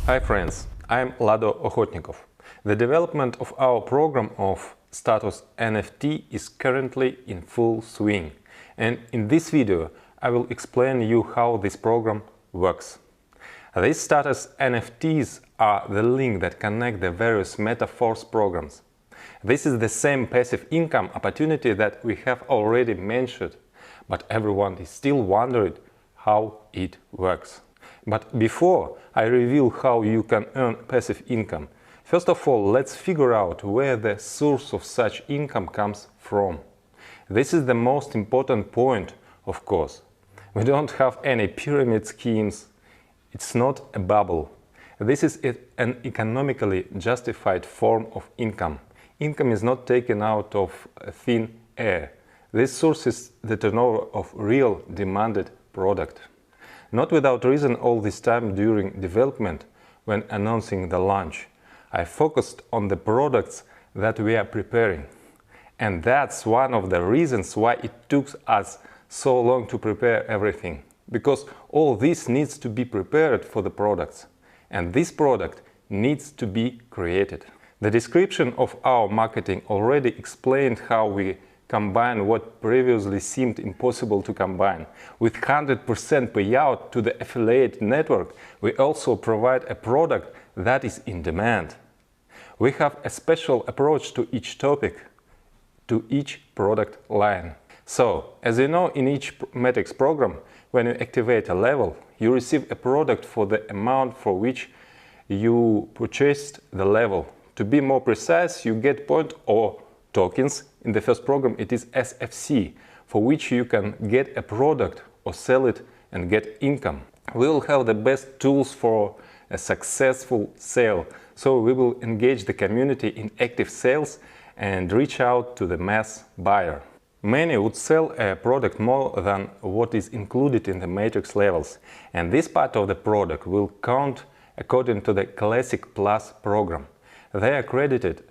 Hi friends, I'm Lado Okhotnikov. The development of our program of status NFT is currently in full swing, and in this video I will explain you how this program works. These status NFTs are the link that connect the various metaverse programs. This is the same passive income opportunity that we have already mentioned, but everyone is still wondering how it works. But before I reveal how you can earn passive income, first of all, let's figure out where the source of such income comes from. This is the most important point, of course. We don't have any pyramid schemes. It's not a bubble. This is an economically justified form of income. Income is not taken out of thin air. This source is the turnover of real demanded product. Not without reason, all this time during development, when announcing the launch, I focused on the products that we are preparing. And that's one of the reasons why it took us so long to prepare everything. Because all this needs to be prepared for the products. And this product needs to be created. The description of our marketing already explained how we combine what previously seemed impossible to combine. With 100% payout to the affiliate network, we also provide a product that is in demand. We have a special approach to each topic, to each product line. So, as you know, in each Matrix program, when you activate a level, you receive a product for the amount for which you purchased the level. To be more precise, you get points or tokens. In the first program it is SFC, for which you can get a product or sell it and get income. We will have the best tools for a successful sale, so we will engage the community in active sales and reach out to the mass buyer. Many would sell a product more than what is included in the matrix levels, and this part of the product will count according to the Classic Plus program. They are credited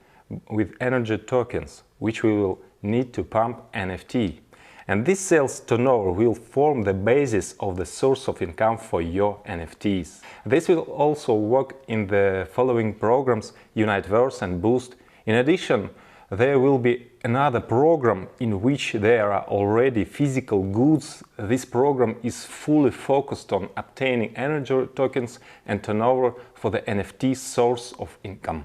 with energy tokens, which we will need to pump NFT. And this sales turnover will form the basis of the source of income for your NFTs. This will also work in the following programs, Uniteverse and Boost. In addition, there will be another program in which there are already physical goods. This program is fully focused on obtaining energy tokens and turnover for the NFT source of income.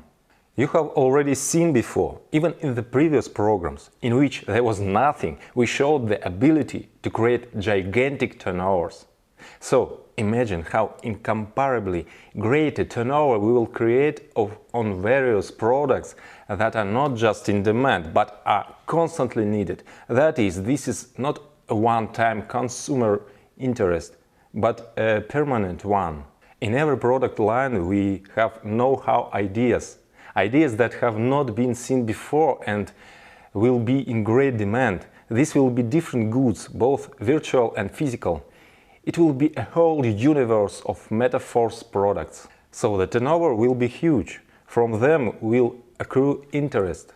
You have already seen before, even in the previous programs, in which there was nothing, we showed the ability to create gigantic turnovers. So imagine how incomparably great a turnover we will create on various products that are not just in demand, but are constantly needed. That is, this is not a one-time consumer interest, but a permanent one. In every product line we have know-how ideas that have not been seen before and will be in great demand. This will be different goods, both virtual and physical. It will be a whole universe of metaverse products. So the turnover will be huge. From them will accrue interest.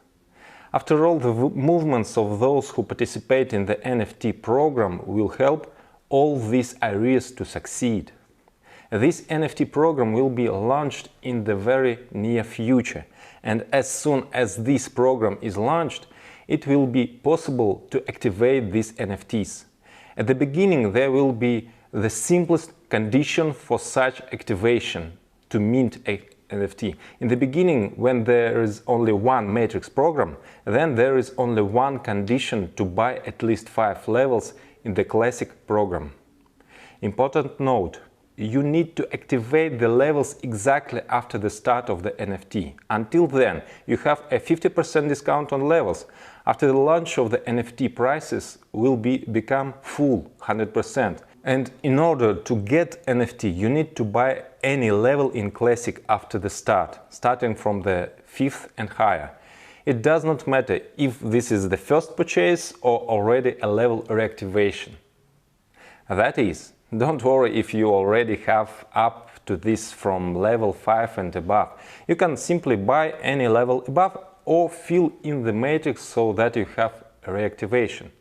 After all, the movements of those who participate in the NFT program will help all these areas to succeed. This NFT program will be launched in the very near future, and as soon as this program is launched, it will be possible to activate these NFTs. At the beginning, there will be the simplest condition for such activation to mint a NFT. In the beginning, when there is only one matrix program, then there is only one condition to buy at least 5 levels in the classic program. Important note: you need to activate the levels exactly after the start of the NFT. Until then, you have a 50% discount on levels. After the launch of the NFT, prices will become full, 100%. And in order to get NFT, you need to buy any level in Classic after the start, starting from the 5th and higher. It does not matter if this is the first purchase or already a level reactivation. That is, don't worry if you already have up to this from level 5 and above. You can simply buy any level above or fill in the matrix so that you have a reactivation.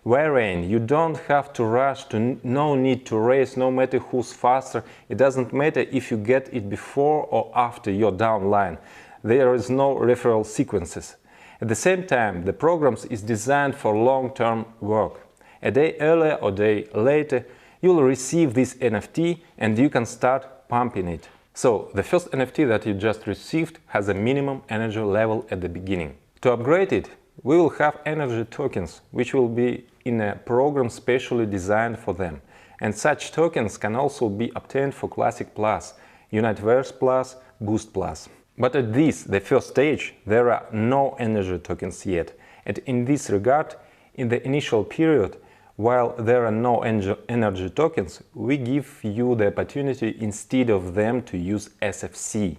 wherein you don't have to rush, no need to race, no matter who's faster. It doesn't matter if you get it before or after your downline. There is no referral sequences. At the same time, the program is designed for long-term work. A day earlier or a day later, you'll receive this NFT and you can start pumping it. So, the first NFT that you just received has a minimum energy level at the beginning. To upgrade it, we will have energy tokens, which will be in a program specially designed for them. And such tokens can also be obtained for Classic Plus, Universe Plus, Boost Plus. But at this, the first stage, there are no energy tokens yet. And in this regard, in the initial period, while there are no energy tokens, we give you the opportunity instead of them to use SFC.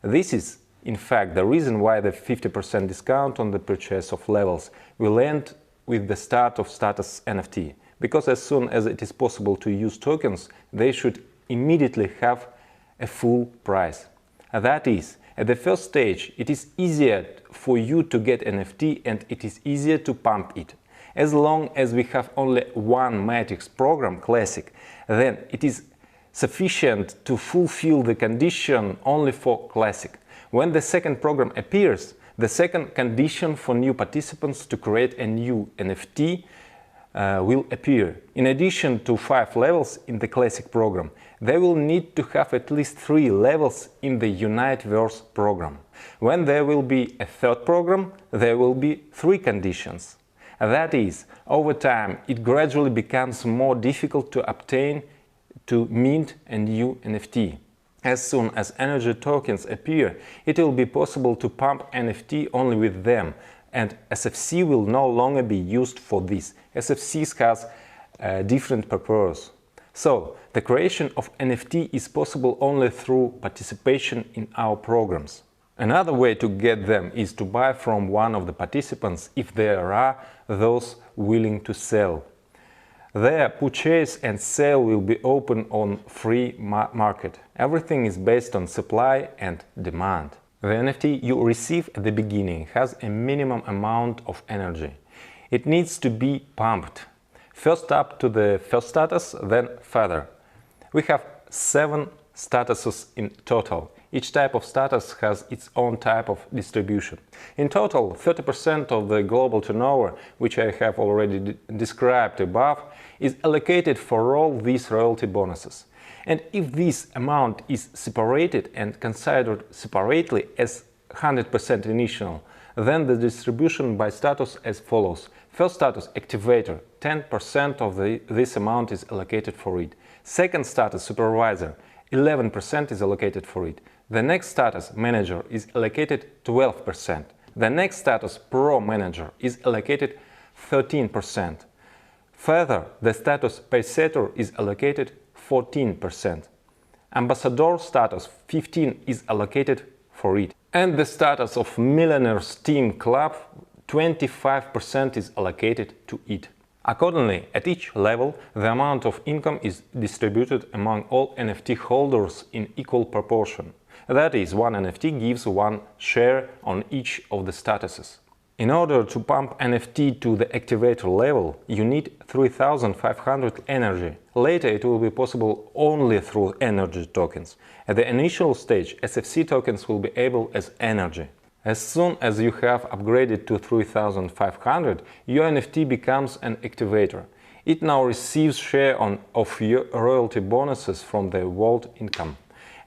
This is, in fact, the reason why the 50% discount on the purchase of levels will end with the start of status NFT. Because as soon as it is possible to use tokens, they should immediately have a full price. That is, at the first stage, it is easier for you to get NFT and it is easier to pump it. As long as we have only one matrix program, Classic, then it is sufficient to fulfill the condition only for Classic. When the second program appears, the second condition for new participants to create a new NFT will appear. In addition to 5 levels in the Classic program, they will need to have at least 3 levels in the Universe program. When there will be a third program, there will be 3 conditions. That is, over time, it gradually becomes more difficult to obtain, to mint a new NFT. As soon as energy tokens appear, it will be possible to pump NFT only with them, and SFC will no longer be used for this. SFC has a different purpose. So, the creation of NFT is possible only through participation in our programs. Another way to get them is to buy from one of the participants if there are those willing to sell. Their purchase and sale will be open on free market. Everything is based on supply and demand. The NFT you receive at the beginning has a minimum amount of energy. It needs to be pumped. First up to the first status, then further. We have 7 statuses in total. Each type of status has its own type of distribution. In total, 30% of the global turnover, which I have already described above, is allocated for all these royalty bonuses. And if this amount is separated and considered separately as 100% initial, then the distribution by status as follows. First status, activator, 10% of this amount is allocated for it. Second status, supervisor, 11% is allocated for it. The next status, manager, is allocated 12%. The next status, pro manager, is allocated 13%. Further, the status paysetter is allocated 14%. Ambassador status 15 is allocated for it. And the status of Millionaires Team Club 25% is allocated to it. Accordingly, at each level, the amount of income is distributed among all NFT holders in equal proportion. That is, one NFT gives one share on each of the statuses. In order to pump NFT to the activator level, you need 3500 energy. Later it will be possible only through energy tokens. At the initial stage, SFC tokens will be able as energy. As soon as you have upgraded to 3500, your NFT becomes an activator. It now receives share of your royalty bonuses from the vault income.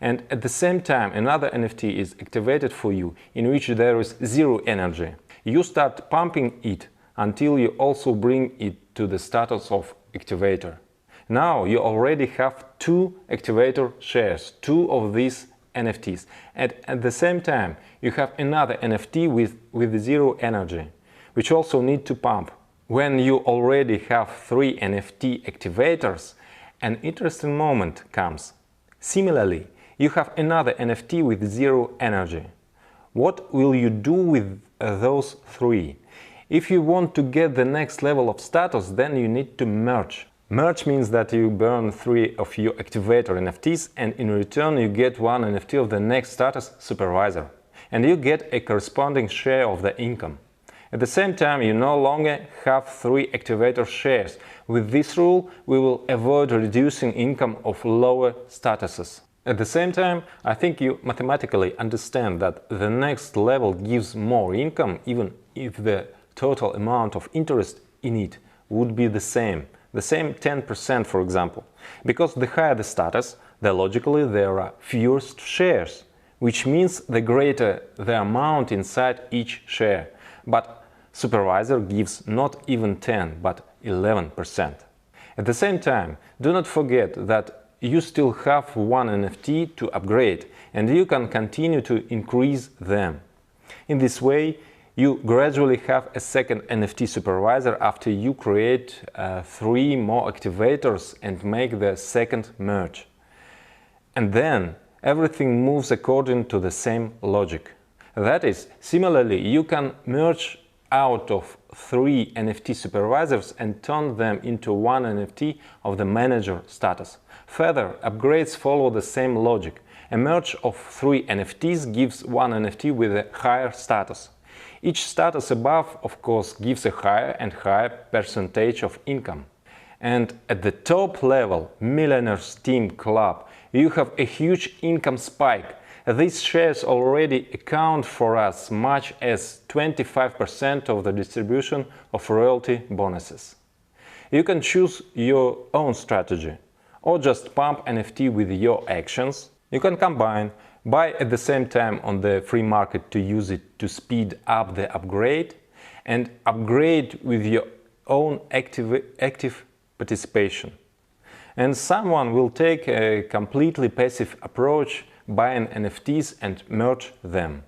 And at the same time, another NFT is activated for you, in which there is 0 energy. You start pumping it until you also bring it to the status of activator. Now you already have 2 activator shares, 2 of these NFTs. And at the same time, you have another NFT with 0 energy, which also need to pump. When you already have 3 NFT activators, an interesting moment comes. Similarly, you have another NFT with 0 energy. What will you do with those 3? If you want to get the next level of status, then you need to merge. Merge means that you burn 3 of your activator NFTs and in return you get 1 NFT of the next status, supervisor. And you get a corresponding share of the income. At the same time, you no longer have 3 activator shares. With this rule, we will avoid reducing income of lower statuses. At the same time, I think you mathematically understand that the next level gives more income even if the total amount of interest in it would be the same 10%, for example. Because the higher the status, logically there are fewer shares, which means the greater the amount inside each share. But supervisor gives not even 10, but 11%. At the same time, do not forget that you still have one NFT to upgrade, and you can continue to increase them. In this way, you gradually have a second NFT supervisor after you create 3 more activators and make the second merge. And then everything moves according to the same logic. That is, similarly, you can merge out of 3 NFT supervisors and turn them into one NFT of the manager status. Further, upgrades follow the same logic. A merge of 3 NFTs gives one NFT with a higher status. Each status above, of course, gives a higher and higher percentage of income. And at the top level, Millionaires Team Club, you have a huge income spike. These shares already account for as much as 25% of the distribution of royalty bonuses. You can choose your own strategy, or just pump NFT with your actions. You can combine, buy at the same time on the free market to use it to speed up the upgrade, and upgrade with your own active participation. And someone will take a completely passive approach, buying NFTs and merge them.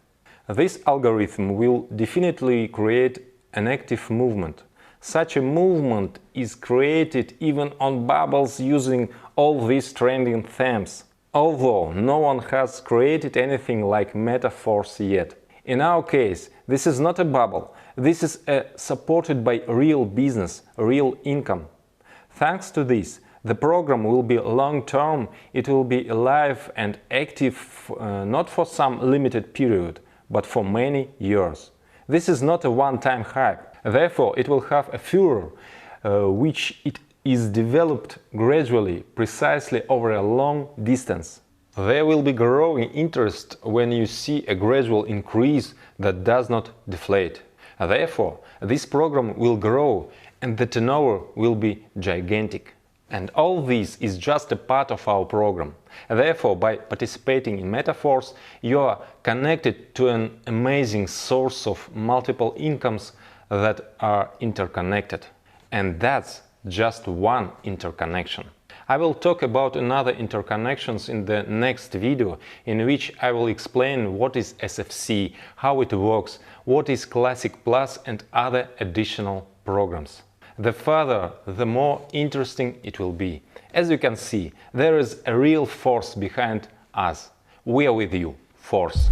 This algorithm will definitely create an active movement. Such a movement is created even on bubbles using all these trending themes, although no one has created anything like metaphors yet. In our case, this is not a bubble, this is supported by real business, real income. Thanks to this, the program will be long-term, it will be alive and active not for some limited period, but for many years. This is not a one-time hype, therefore it will have a furor, which it is developed gradually, precisely over a long distance. There will be growing interest when you see a gradual increase that does not deflate. Therefore, this program will grow and the turnover will be gigantic. And all this is just a part of our program. Therefore, by participating in Metaforce, you are connected to an amazing source of multiple incomes that are interconnected. And that's just one interconnection. I will talk about another interconnections in the next video, in which I will explain what is SFC, how it works, what is Classic Plus and other additional programs. The further, the more interesting it will be. As you can see, there is a real force behind us. We are with you, Force.